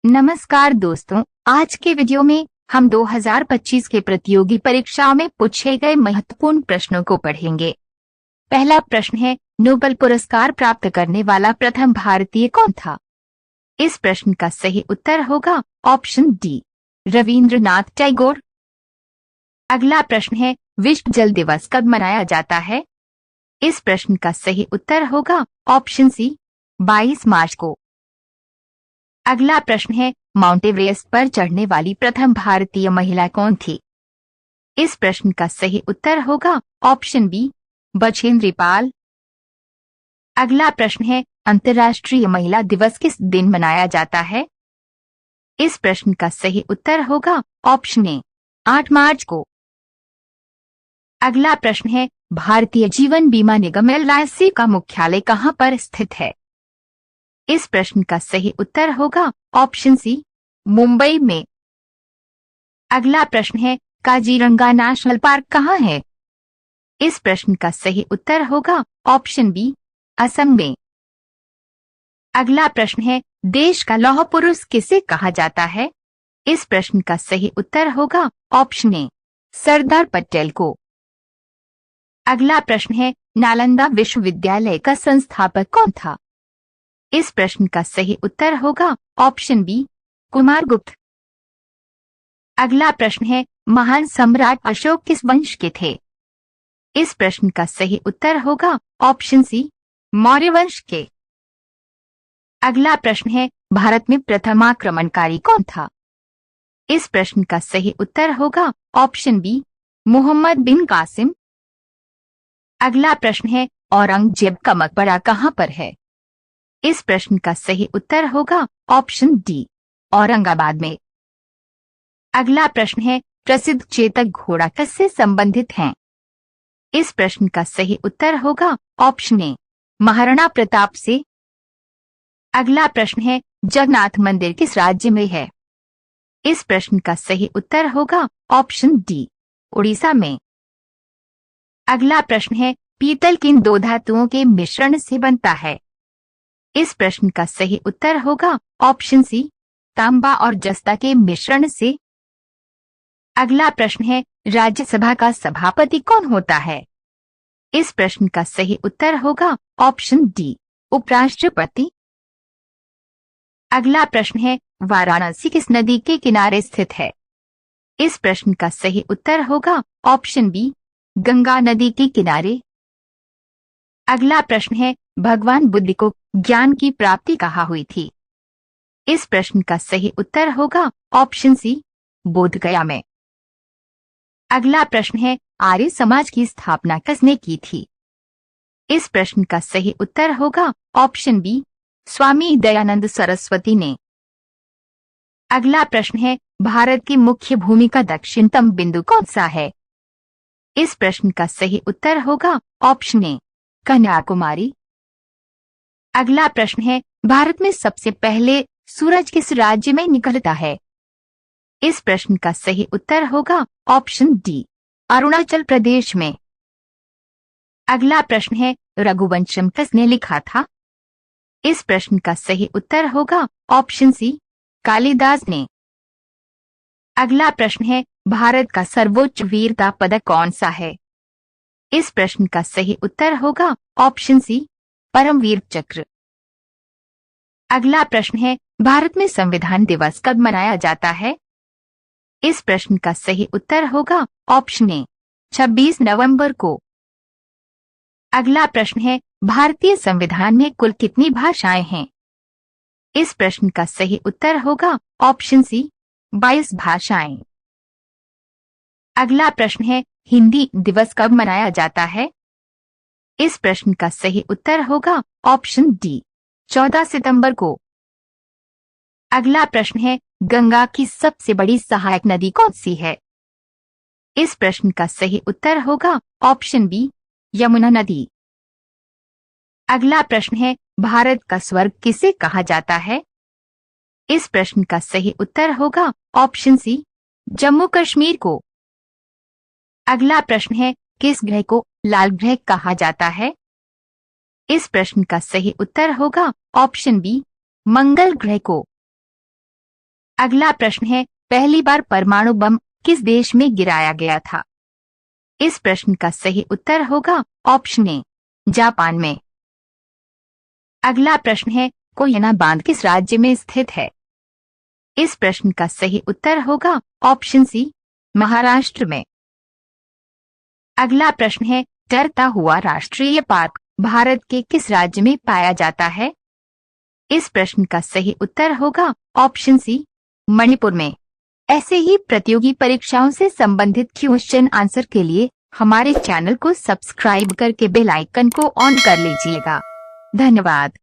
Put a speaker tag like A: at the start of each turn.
A: नमस्कार दोस्तों, आज के वीडियो में हम 2025 के प्रतियोगी परीक्षाओं में पूछे गए महत्वपूर्ण प्रश्नों को पढ़ेंगे। पहला प्रश्न है, नोबेल पुरस्कार प्राप्त करने वाला प्रथम भारतीय कौन था? इस प्रश्न का सही उत्तर होगा ऑप्शन डी, रविंद्रनाथ टैगोर। अगला प्रश्न है, विश्व जल दिवस कब मनाया जाता है? इस प्रश्न का सही उत्तर होगा ऑप्शन सी, 22 मार्च को। अगला प्रश्न है, माउंट एवरेस्ट पर चढ़ने वाली प्रथम भारतीय महिला कौन थी? इस प्रश्न का सही उत्तर होगा ऑप्शन बी, बछेंद्री पाल। अगला प्रश्न है, अंतर्राष्ट्रीय महिला दिवस किस दिन मनाया जाता है? इस प्रश्न का सही उत्तर होगा ऑप्शन ए, 8 मार्च को। अगला प्रश्न है, भारतीय जीवन बीमा निगम LIC का मुख्यालय कहां पर स्थित है? इस प्रश्न का सही उत्तर होगा ऑप्शन सी, मुंबई में। अगला प्रश्न है, काजीरंगा नेशनल पार्क कहाँ है? इस प्रश्न का सही उत्तर होगा ऑप्शन बी, असम में। अगला प्रश्न है, देश का लौह पुरुष किसे कहा जाता है? इस प्रश्न का सही उत्तर होगा ऑप्शन ए, सरदार पटेल को। अगला प्रश्न है, नालंदा विश्वविद्यालय का संस्थापक कौन था? इस प्रश्न का सही उत्तर होगा ऑप्शन बी, कुमारगुप्त। अगला प्रश्न है, महान सम्राट अशोक किस वंश के थे? इस प्रश्न का सही उत्तर होगा ऑप्शन सी, मौर्य वंश के। अगला प्रश्न है, भारत में प्रथम आक्रमणकारी कौन था? इस प्रश्न का सही उत्तर होगा ऑप्शन बी, मोहम्मद बिन कासिम। अगला प्रश्न है, औरंगजेब का मकबरा कहां पर है? इस प्रश्न का सही उत्तर होगा ऑप्शन डी, औरंगाबाद में। अगला प्रश्न है, प्रसिद्ध चेतक घोड़ा किससे संबंधित हैं? इस प्रश्न का सही उत्तर होगा ऑप्शन ए, महाराणा प्रताप से। अगला प्रश्न है, जगन्नाथ मंदिर किस राज्य में है? इस प्रश्न का सही उत्तर होगा ऑप्शन डी, उड़ीसा में। अगला प्रश्न है, पीतल किन दो धातुओं के मिश्रण से बनता है? इस प्रश्न का सही उत्तर होगा ऑप्शन सी, तांबा और जस्ता के मिश्रण से। अगला प्रश्न है, राज्यसभा का सभापति कौन होता है? इस प्रश्न का सही उत्तर होगा ऑप्शन डी, उपराष्ट्रपति। अगला प्रश्न है, वाराणसी किस नदी के किनारे स्थित है? इस प्रश्न का सही उत्तर होगा ऑप्शन बी, गंगा नदी के किनारे। अगला प्रश्न है, भगवान बुद्ध को ज्ञान की प्राप्ति कहाँ हुई थी? इस प्रश्न का सही उत्तर होगा ऑप्शन सी, बोध गया में। अगला प्रश्न है, आर्य समाज की स्थापना किसने की थी? इस प्रश्न का सही उत्तर होगा ऑप्शन बी, स्वामी दयानंद सरस्वती ने। अगला प्रश्न है, भारत की मुख्य भूमि का दक्षिणतम बिंदु कौन सा है? इस प्रश्न का सही उत्तर होगा ऑप्शन ए, कन्याकुमारी। अगला प्रश्न है, भारत में सबसे पहले सूरज किस राज्य में निकलता है? इस प्रश्न का सही उत्तर होगा ऑप्शन डी, अरुणाचल प्रदेश में। अगला प्रश्न है, रघुवंशम किसने लिखा था? इस प्रश्न का सही उत्तर होगा ऑप्शन सी, कालिदास ने। अगला प्रश्न है, भारत का सर्वोच्च वीरता पदक कौन सा है? इस प्रश्न का सही उत्तर होगा ऑप्शन सी, परमवीर चक्र। अगला प्रश्न है, भारत में संविधान दिवस कब मनाया जाता है? इस प्रश्न का सही उत्तर होगा ऑप्शन ए, 26 नवंबर को। अगला प्रश्न है, भारतीय संविधान में कुल कितनी भाषाएं हैं? इस प्रश्न का सही उत्तर होगा ऑप्शन सी, 22 भाषाएं। अगला प्रश्न है, हिंदी दिवस कब मनाया जाता है? इस प्रश्न का सही उत्तर होगा ऑप्शन डी, 14 सितंबर को। अगला प्रश्न है, गंगा की सबसे बड़ी सहायक नदी कौन सी है? इस प्रश्न का सही उत्तर होगा ऑप्शन बी, यमुना नदी। अगला प्रश्न है, भारत का स्वर्ग किसे कहा जाता है? इस प्रश्न का सही उत्तर होगा ऑप्शन सी, जम्मू कश्मीर को। अगला प्रश्न है, किस ग्रह को लाल ग्रह कहा जाता है? इस प्रश्न का सही उत्तर होगा ऑप्शन बी, मंगल ग्रह को। अगला प्रश्न है, पहली बार परमाणु बम किस देश में गिराया गया था? इस प्रश्न का सही उत्तर होगा ऑप्शन ए, जापान में। अगला प्रश्न है, कोयना बांध किस राज्य में स्थित है? इस प्रश्न का सही उत्तर होगा ऑप्शन सी, महाराष्ट्र में। अगला प्रश्न है, टरता हुआ राष्ट्रीय पार्क भारत के किस राज्य में पाया जाता है? इस प्रश्न का सही उत्तर होगा ऑप्शन सी, मणिपुर में। ऐसे ही प्रतियोगी परीक्षाओं से संबंधित क्वेश्चन आंसर के लिए हमारे चैनल को सब्सक्राइब करके बेल आइकन को ऑन कर लीजिएगा। धन्यवाद।